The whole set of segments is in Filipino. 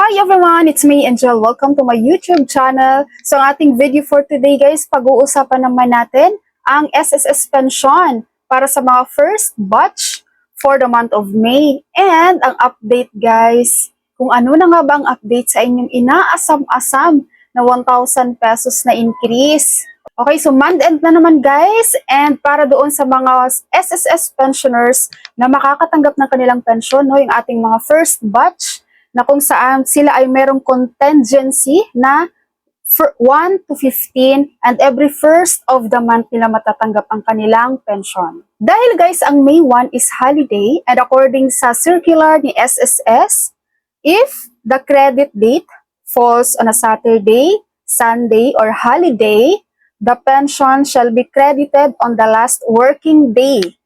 Hi everyone! It's me, Angel. Welcome to my YouTube channel. So ang ating video for today guys, pag-uusapan naman natin ang SSS pension para sa mga first batch for the month of May. And ang update guys, kung ano na nga ba ang update sa inyong inaasam-asam na 1,000 pesos na increase. Okay, so month end na naman guys, and para doon sa mga SSS pensioners na makakatanggap ng kanilang pension, no, yung ating mga first batch, na kung saan sila ay merong contingency na 1 to 15 and every first of the month nila matatanggap ang kanilang pension. Dahil guys, ang May 1 is holiday and according sa circular ni SSS, if the credit date falls on a Saturday, Sunday, or holiday, the pension shall be credited on the last working day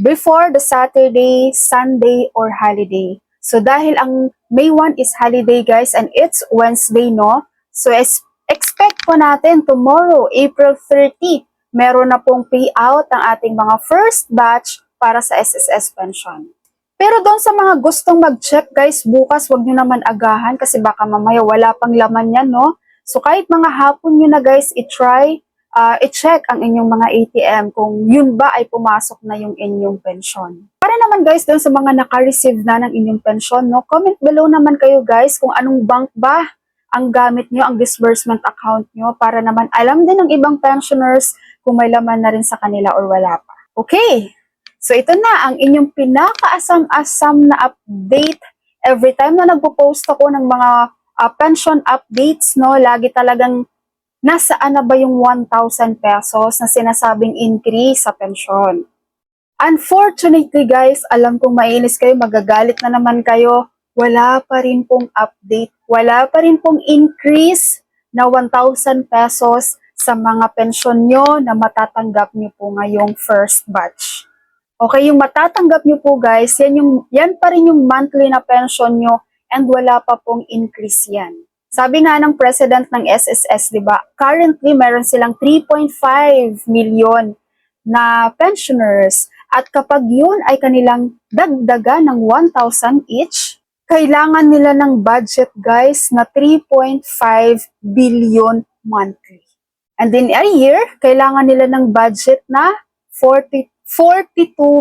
before the Saturday, Sunday, or holiday. So dahil ang May 1 is holiday guys and it's Wednesday, no? So expect po natin tomorrow, April 30, meron na pong payout ang ating mga first batch para sa SSS pension. Pero doon sa mga gustong mag-check guys, bukas wag nyo naman agahan kasi baka mamaya wala pang laman yan, no? So kahit mga hapon nyo na guys, i-check ang inyong mga ATM kung yun ba ay pumasok na yung inyong pension. Para naman guys, doon sa mga naka-receive na ng inyong pension, no, comment below naman kayo guys kung anong bank ba ang gamit nyo, ang disbursement account nyo, para naman alam din ng ibang pensioners kung may laman na rin sa kanila or wala pa. Okay, so ito na ang inyong pinakaasam-asam na update. Every time na nagpo-post ako ng mga pension updates, no, lagi talagang nasaan na ba yung 1,000 pesos na sinasabing increase sa pension. Unfortunately guys, alam kong mainis kayo, magagalit na naman kayo, wala pa rin pong update, wala pa rin pong increase na 1,000 pesos sa mga pensyon nyo na matatanggap nyo po ngayong first batch. Okay, yung matatanggap nyo po guys, yan pa rin yung monthly na pension nyo and wala pa pong increase yan. Sabi nga ng president ng SSS, di ba, currently meron silang 3.5 million na pensioners. At kapag yun ay kanilang dagdagan ng 1,000 each, kailangan nila ng budget guys na 3.5 billion monthly. And in a year, kailangan nila ng budget na 42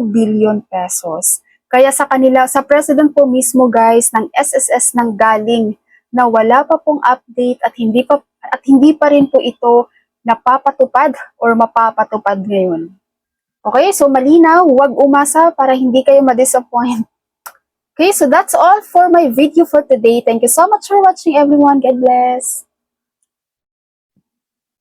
billion pesos. Kaya sa kanila, sa president po mismo guys ng SSS nang galing na wala pa pong update at hindi pa rin po ito napapatupad or mapapatupad ngayon. Okay, so malinaw, huwag umasa para hindi kayo ma-disappoint. Okay, so that's all for my video for today. Thank you so much for watching everyone. God bless.